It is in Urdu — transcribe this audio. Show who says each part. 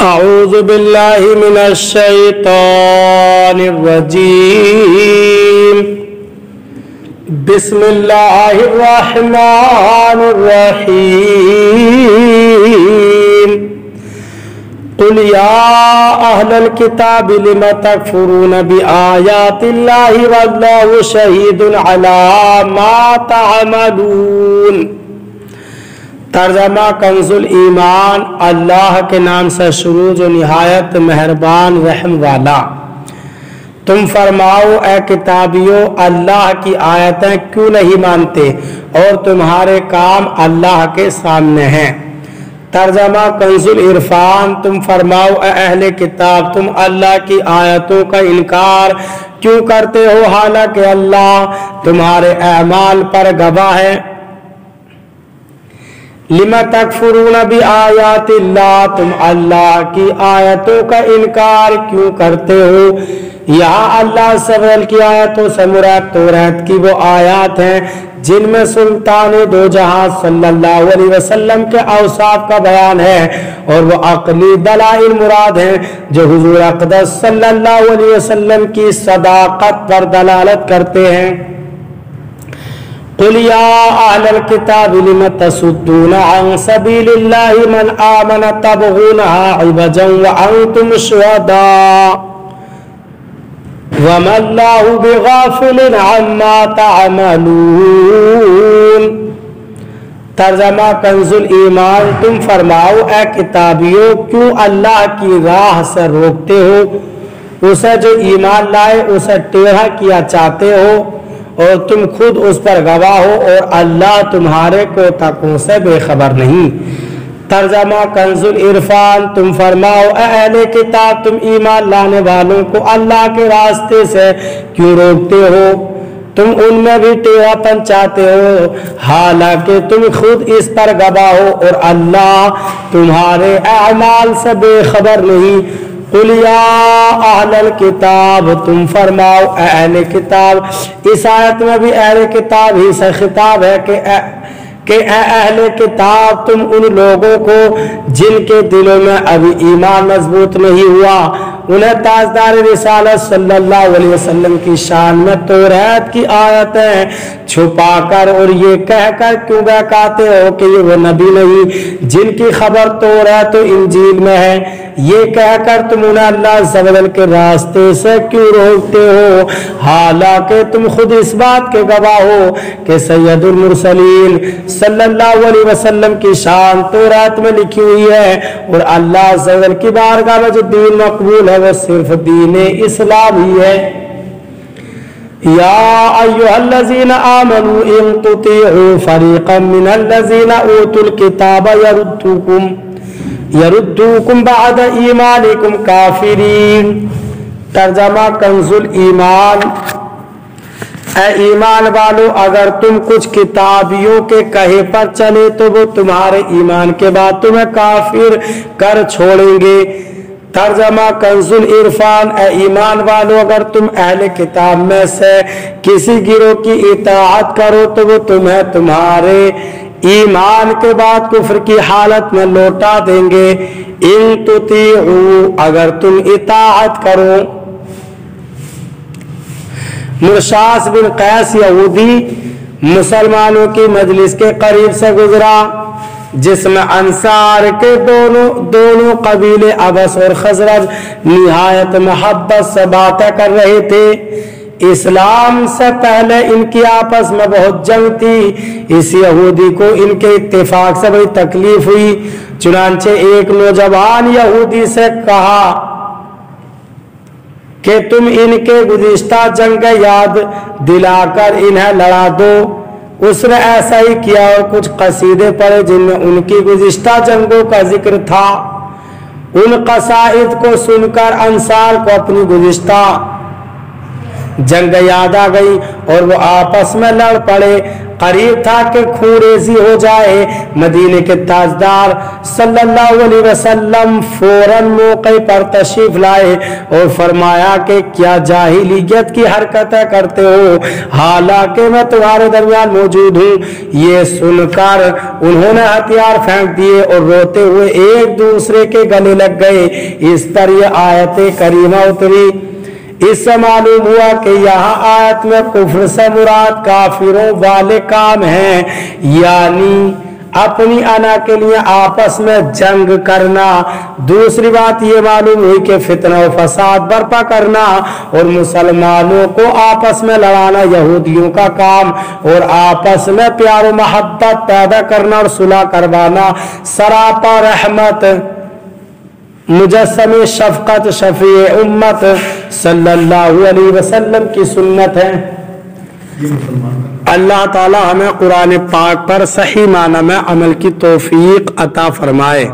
Speaker 1: أعوذ بالله من الشيطان الرجيم بسم الله الرحمن الرحيم قل يا أهل الكتاب لم تكفرون بآيات الله والله شهيد على ما تعملون۔ ترجمہ کنز الایمان، اللہ کے نام سے شروع جو نہایت مہربان رحم والا۔ تم فرماؤ اے کتابیوں، اللہ کی آیتیں کیوں نہیں مانتے اور تمہارے کام اللہ کے سامنے ہیں۔ ترجمہ کنز العرفان، تم فرماؤ اے اہل کتاب، تم اللہ کی آیتوں کا انکار کیوں کرتے ہو حالانکہ اللہ تمہارے اعمال پر گواہ ہے۔ لِمَ تَكْفُرُونَ بِآيَاتِ اللَّهِ، تم اللہ کی آیتوں کا انکار کیوں کرتے ہو۔ یہاں اللہ سبحانہ کی آیتوں سے مراد توریت کی وہ آیات ہیں جن میں سلطان دو جہاں صلی اللہ علیہ وسلم کے اوصاف کا بیان ہے، اور وہ عقلی دلائل مراد ہیں جو حضور اقدس صلی اللہ علیہ وسلم کی صداقت پر دلالت کرتے ہیں۔ قل یا اہل الکتاب لم تصدون عن سبیل اللہ من آمن تبغونها عوجا وانتم شہداء وما اللہ بغافل عما تعملون۔ ترجمہ کنز الایمان، تم فرماؤ اے کتابیوں، کیوں اللہ کی راہ سے روکتے ہو اسے جو ایمان لائے، اسے ٹیڑھا کیا چاہتے ہو اور تم خود اس پر گواہ ہو اور اللہ تمہارے کوتاہیوں سے بے خبر نہیں۔ ترجمہ کنز العرفان، تم فرماؤ اے اہل کتاب، تم ایمان لانے والوں کو اللہ کے راستے سے کیوں روکتے ہو؟ تم ان میں بھی ٹیڑھا پن چاہتے ہو حالانکہ تم خود اس پر گواہ ہو اور اللہ تمہارے اعمال سے بے خبر نہیں۔ قل یا اہل الکتاب، تم فرماؤ اے اہل کتاب، اس آیت میں بھی اہل کتاب ہی سے خطاب ہے کہ اے اہل کتاب، تم ان لوگوں کو جن کے دلوں میں ابھی ایمان مضبوط نہیں ہوا، انہیں تاجدار رسالت صلی اللہ علیہ وسلم کی شان میں توریت کی آیتیں چھپا کر اور یہ کہہ کر کیوں بہکاتے ہو کہ یہ وہ نبی نہیں جن کی خبر توریت و انجیل میں ہے؟ یہ کہہ کر تم انہیں اللہ سبحانہ کے راستے سے کیوں روکتے ہو حالانکہ تم خود اس بات کے گواہ ہو کہ سید المرسلین صلی اللہ علیہ وسلم کی شان توریت میں لکھی ہوئی ہے، اور اللہ سبحانہ کی بارگاہ میں جو دین مقبول ہے وہ صرف دین اسلام ہی ہے۔ یا ایھا الذین آمنوا ان تطیعوا فریقا من الذین اوتوا الکتاب یردوکم بعد ایمانکم کافرین۔ ترجمہ کنز الایمان، اے ایمان والو، اگر تم کچھ کتابیوں کے کہے پر چلے تو وہ تمہارے ایمان کے بعد تمہیں کافر کر چھوڑیں گے۔ ترجمہ کنز العرفان، اے ایمان والو، اگر تم اہل کتاب میں سے کسی گروہ کی اطاعت کرو تو وہ تمہیں تمہارے ایمان کے بعد کفر کی حالت میں لوٹا دیں گے۔ ان تطیعوا، اگر تم اطاعت کرو۔ مرشاس بن قیس یہودی مسلمانوں کی مجلس کے قریب سے گزرا جس میں انصار کے دونوں قبیلے اوس اور خزرج نہایت محبت سے باتیں کر رہے تھے۔ اسلام سے پہلے ان کی آپس میں بہت جنگ تھی، اس یہودی کو ان کے اتفاق سے بڑی تکلیف ہوئی، چنانچہ ایک نوجوان یہودی سے کہا کہ تم ان کے گزشتہ جنگ یاد دلا کر انہیں لڑا دو۔ اس نے ایسا ہی کیا اور کچھ قصیدے پڑھے جن میں ان کی گزشتہ جنگوں کا ذکر تھا۔ ان قصائد کو سن کر انصار کو اپنی گزشتہ جنگ یاد آ گئی اور وہ آپس میں لڑ پڑے۔ قریب تھا کہ خونریزی ہو جائے۔ مدینے کے تاجدار صلی اللہ علیہ وسلم فوراً موقع پر تشریف لائے اور فرمایا کہ کیا جاہلیت کی حرکتیں کرتے ہو حالانکہ میں تمہارے درمیان موجود ہوں؟ یہ سن کر انہوں نے ہتھیار پھینک دیے اور روتے ہوئے ایک دوسرے کے گلے لگ گئے۔ اس پر یہ آیت کریمہ اتری۔ اس سے معلوم ہوا کہ یہاں آیت میں کفر سے مراد کافروں والے کام ہیں، یعنی اپنی انا کے لیے آپس میں جنگ کرنا۔ دوسری بات یہ معلوم ہوئی کہ فتنہ و فساد برپا کرنا اور مسلمانوں کو آپس میں لڑانا یہودیوں کا کام، اور آپس میں پیار و محبت پیدا کرنا اور صلح کروانا سراپا رحمت مجسم شفقت شفیع امت صلی اللہ علیہ وسلم کی سنت ہے۔ اللہ تعالی ہمیں قرآن پاک پر صحیح معنی میں عمل کی توفیق عطا فرمائے۔